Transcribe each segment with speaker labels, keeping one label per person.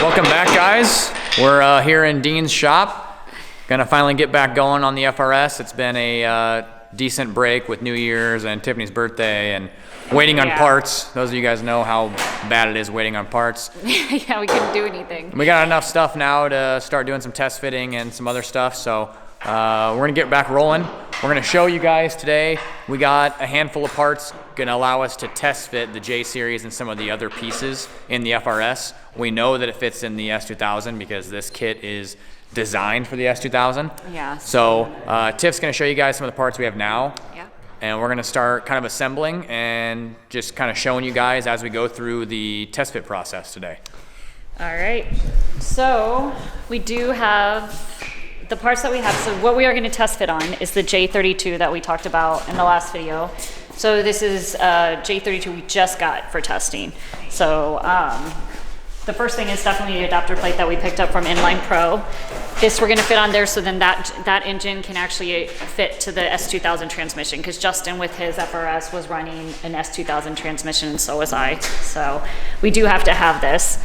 Speaker 1: Welcome back, guys. We're here in Dean's shop. Gonna finally get back going on the FRS. It's been a decent break with New Year's and Tiffany's birthday and waiting on parts. Those of you guys know how bad it is waiting on parts.
Speaker 2: Yeah, we couldn't do anything.
Speaker 1: We got enough stuff now to start doing some test fitting and some other stuff, so we're gonna get back rolling. We're gonna show you guys today. We got a handful of parts gonna allow us to test fit the J series and some of the other pieces in the FRS. We know that it fits in the S2000 because this kit is designed for the S2000.
Speaker 2: Yeah.
Speaker 1: So Tiff's gonna show you guys some of the parts we have now.
Speaker 2: Yeah.
Speaker 1: And we're gonna start kind of assembling and just kind of showing you guys as we go through the test fit process today.
Speaker 2: All right. So we do have the parts that we have. So what we are going to test fit on is the J32 that we talked about in the last video. So this is J32 we just got for testing. So the first thing is definitely the adapter plate that we picked up from Inline Pro. This we're going to fit on there, so then that engine can actually fit to the S2000 transmission, because Justin with his FRS was running an S2000 transmission, and so was I. So we do have to have this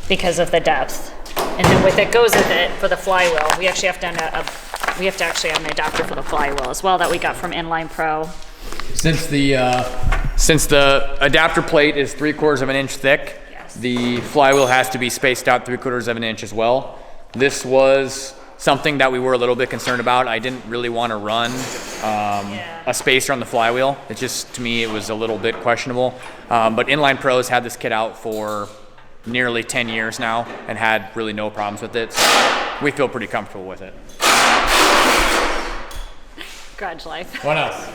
Speaker 2: because of the depth. And then with it goes with it for the flywheel. We actually have to actually have an adapter for the flywheel as well that we got from Inline Pro.
Speaker 1: Since the adapter plate is 3/4 of an inch thick,
Speaker 2: yes,
Speaker 1: the flywheel has to be spaced out 3/4 of an inch as well. This was something that we were a little bit concerned about. I didn't really want to run a spacer on the flywheel. It just, to me, it was a little bit questionable. But Inline Pro's had this kit out for nearly 10 years now and had really no problems with it. So we feel pretty comfortable with it.
Speaker 2: Garage life.
Speaker 1: What else?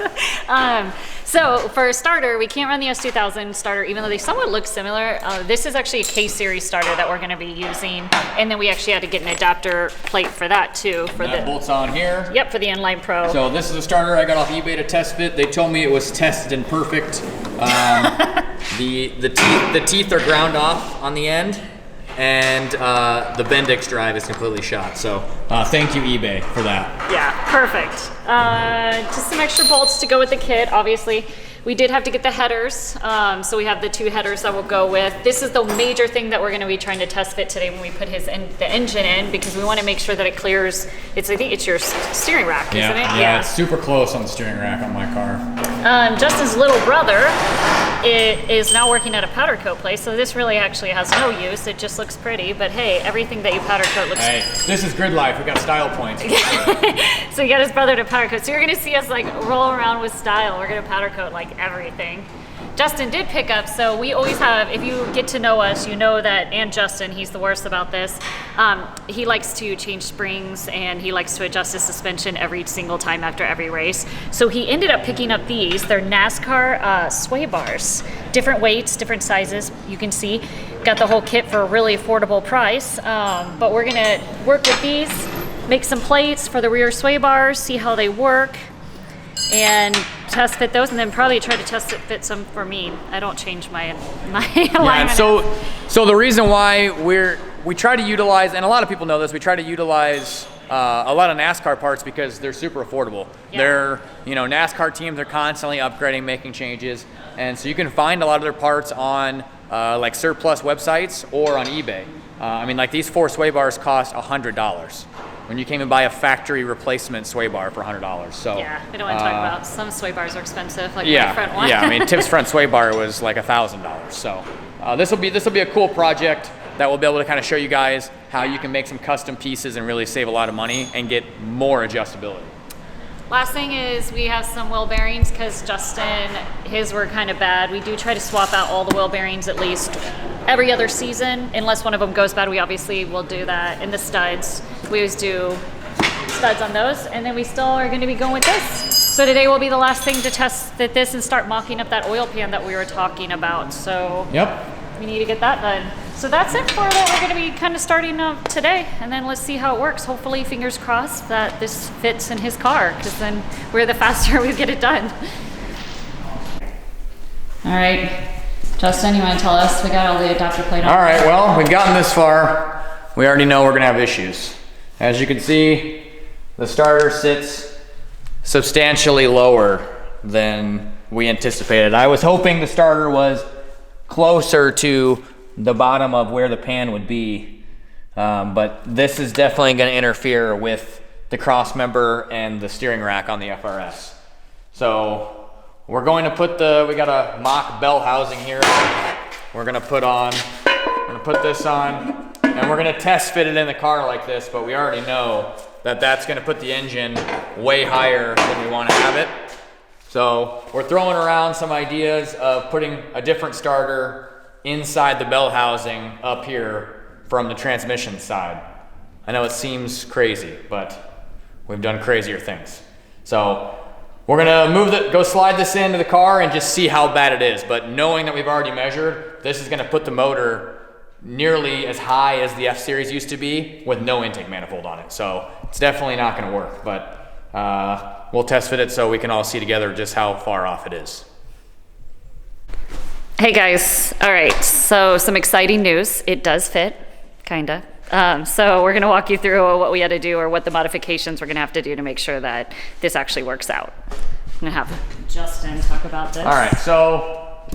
Speaker 2: So for a starter, we can't run the S2000 starter, even though they somewhat look similar. This is actually a K-series starter that we're going to be using, and then we actually had to get an adapter plate for that too. For
Speaker 1: that bolts on here.
Speaker 2: Yep, for the Inline Pro.
Speaker 1: So this is a starter I got off eBay to test fit. They told me it was tested and perfect. The teeth are ground off on the end, and the Bendix drive is completely shot. So thank you, eBay, for that.
Speaker 2: Yeah, perfect. Just some extra bolts to go with the kit, obviously. We did have to get the headers, so we have the 2 headers that we'll go with. This is the major thing that we're going to be trying to test fit today when we put the engine in, because we want to make sure that it clears. I think it's your steering rack, isn't it?
Speaker 1: Yeah, it's super close on the steering rack on my car.
Speaker 2: Justin's little brother is now working at a powder coat place, so this really actually has no use. It just looks pretty, but hey, everything that you powder coat looks.
Speaker 1: Hey, this is grid life. We got style points.
Speaker 2: So you got his brother to powder coat. So you're gonna see us like roll around with style. We're gonna powder coat like everything. Justin did pick up, so we always have, if you get to know us, you know that, and Justin, he's the worst about this, he likes to change springs and he likes to adjust his suspension every single time after every race. So he ended up picking up these. They're NASCAR sway bars. Different weights, different sizes, you can see. Got the whole kit for a really affordable price, but we're gonna work with these, make some plates for the rear sway bars, see how they work, and test fit those, and then probably try to test fit some for me. I don't change my alignment.
Speaker 1: So the reason why we try to utilize, and a lot of people know this, we try to utilize a lot of NASCAR parts because they're super affordable. Yeah. NASCAR teams are constantly upgrading, making changes, and so you can find a lot of their parts on like surplus websites or on eBay. Like these 4 sway bars cost $100. When you came and buy a factory replacement sway bar for $100. So
Speaker 2: yeah, we don't want to talk about, some sway bars are expensive, like my front one.
Speaker 1: Yeah, Tiff's front sway bar was like $1,000. So this will be a cool project that we'll be able to kind of show you guys how you can make some custom pieces and really save a lot of money and get more adjustability.
Speaker 2: Last thing is we have some wheel bearings, because Justin, his were kind of bad. We do try to swap out all the wheel bearings at least every other season, unless one of them goes bad. We obviously will do that. And the studs, we always do studs on those, and then we still are going to be going with this. So today will be the last thing to test fit this and start mocking up that oil pan that we were talking about. So
Speaker 1: yep,
Speaker 2: we need to get that done. So that's it for what we're going to be kind of starting up today, and then let's see how it works. Hopefully, fingers crossed, that this fits in his car, because then the faster we get it done. All right, Justin, you want to tell us? We got all the adapter plate on.
Speaker 1: All right, well, we've gotten this far. We already know we're going to have issues. As you can see, the starter sits substantially lower than we anticipated. I was hoping the starter was closer to the bottom of where the pan would be, But this is definitely going to interfere with the cross member and the steering rack on the FRS. So we're going to put we got a mock bell housing here. We're going to put this on, and we're going to test fit it in the car like this, but we already know that that's going to put the engine way higher than we want to have it. So we're throwing around some ideas of putting a different starter inside the bell housing up here from the transmission side. I know it seems crazy, but we've done crazier things. So we're gonna go slide this into the car and just see how bad it is. But knowing that we've already measured, this is gonna put the motor nearly as high as the F-Series used to be with no intake manifold on it. So it's definitely not gonna work, but we'll test fit it so we can all see together just how far off it is.
Speaker 2: Hey guys, all right, so some exciting news. It does fit, kinda. So we're gonna walk you through what we had to do or what the modifications we're gonna have to do to make sure that this actually works out. I'm gonna have Justin talk about this.
Speaker 1: All right, so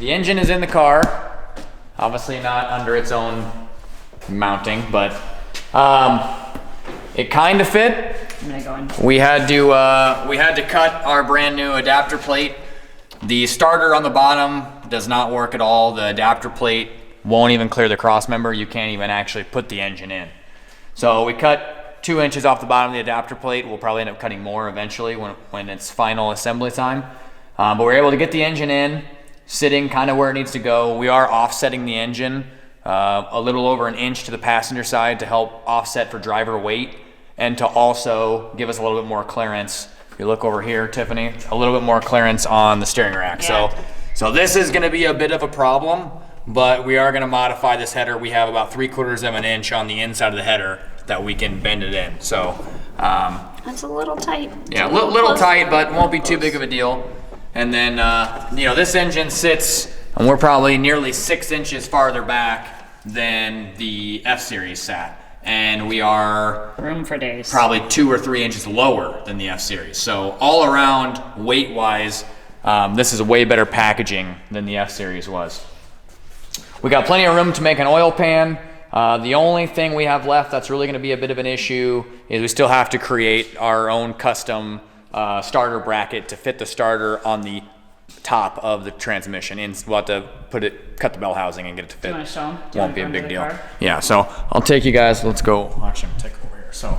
Speaker 1: the engine is in the car. Obviously not under its own mounting, but it kind of fit.
Speaker 2: I'm gonna go in.
Speaker 1: We had to cut our brand new adapter plate. The starter on the bottom does not work at all. The adapter plate won't even clear the cross member. You can't even actually put the engine in. So we cut 2 inches off the bottom of the adapter plate. We'll probably end up cutting more eventually when it's final assembly time. But we're able to get the engine in, sitting kind of where it needs to go. We are offsetting the engine a little over 1 inch to the passenger side to help offset for driver weight and to also give us a little bit more clearance. If you look over here, Tiffany, a little bit more clearance on the steering rack.
Speaker 2: Yeah.
Speaker 1: So this is going to be a bit of a problem, but we are going to modify this header. We have about 3/4 of an inch on the inside of the header that we can bend it in. So
Speaker 2: That's a little tight.
Speaker 1: yeah, a little tight, but won't be too big of a deal. And then this engine sits, and we're probably nearly 6 inches farther back than the F-Series sat. And we are
Speaker 2: Room for days.
Speaker 1: probably 2 or 3 inches lower than the F-Series. So all around weight-wise, this is a way better packaging than the F-Series was. We got plenty of room to make an oil pan. The only thing we have left that's really going to be a bit of an issue is we still have to create our own custom starter bracket to fit the starter on the top of the transmission. We'll have to cut the bell housing and get it to fit.
Speaker 2: Do you want to show them?
Speaker 1: Won't be a big deal. Yeah, so I'll take you guys, let's go. Actually, I'm gonna take over here. So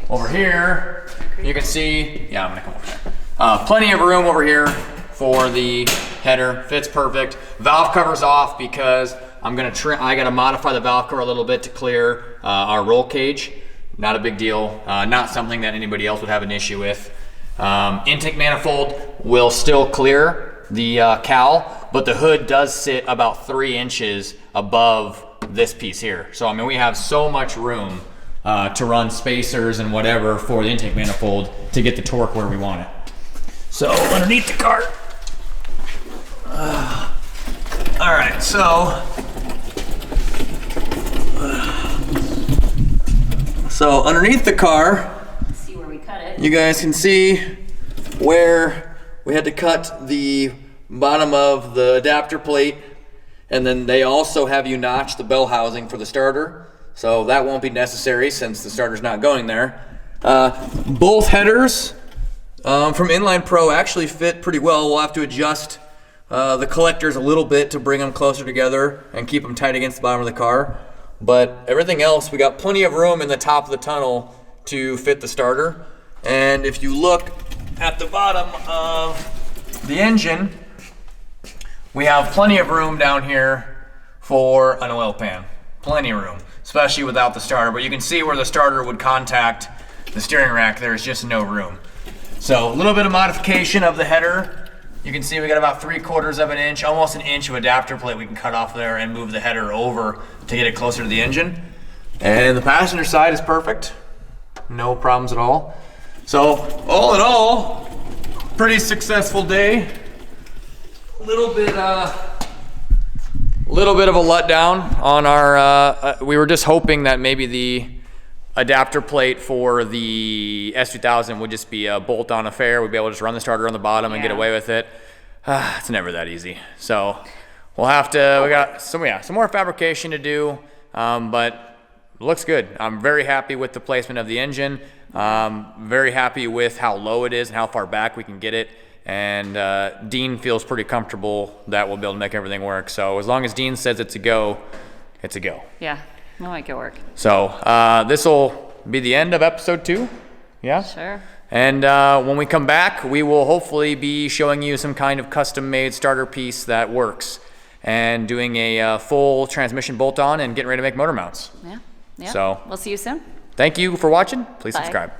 Speaker 1: over here, you can see, yeah, I'm gonna come over there. Plenty of room over here for the header, fits perfect. Valve cover's off because I gotta modify the valve cover a little bit to clear our roll cage. Not a big deal, not something that anybody else would have an issue with. Intake manifold will still clear the cowl, but the hood does sit about 3 inches above this piece here. So I mean, we have so much room to run spacers and whatever for the intake manifold to get the torque where we want it. So underneath the car. All right, so underneath the car,
Speaker 2: See where we cut it.
Speaker 1: you guys can see where we had to cut the bottom of the adapter plate, and then they also have you notch the bell housing for the starter, so that won't be necessary since the starter's not going there. Both headers from Inline Pro actually fit pretty well. We'll have to adjust the collectors a little bit to bring them closer together and keep them tight against the bottom of the car. But everything else, we got plenty of room in the top of the tunnel to fit the starter. And if you look at the bottom of the engine, we have plenty of room down here for an oil pan. Plenty of room, especially without the starter. But you can see where the starter would contact the steering rack, there's just no room. So a little bit of modification of the header. You can see we got about 3/4 of an inch, almost an inch of adapter plate we can cut off there and move the header over to get it closer to the engine. And the passenger side is perfect. No problems at all. So all in all, pretty successful day. Little bit of a letdown on our, we were just hoping that maybe the adapter plate for the S2000 would just be a bolt-on affair. We'd be able to just run the starter on the bottom and get away with it. It's never that easy. So we'll have to, we got some more fabrication to do, but looks good. I'm very happy with the placement of the engine. Very happy with how low it is and how far back we can get it. And Dean feels pretty comfortable that we'll be able to make everything work. So as long as Dean says it's a go, it's a go.
Speaker 2: Yeah, we'll make it work.
Speaker 1: So this will be the end of episode 2. Yeah?
Speaker 2: Sure.
Speaker 1: And when we come back, we will hopefully be showing you some kind of custom-made starter piece that works and doing a full transmission bolt-on and getting ready to make motor mounts.
Speaker 2: Yeah.
Speaker 1: So
Speaker 2: we'll see you soon.
Speaker 1: thank you for watching. Please
Speaker 2: Bye.
Speaker 1: subscribe.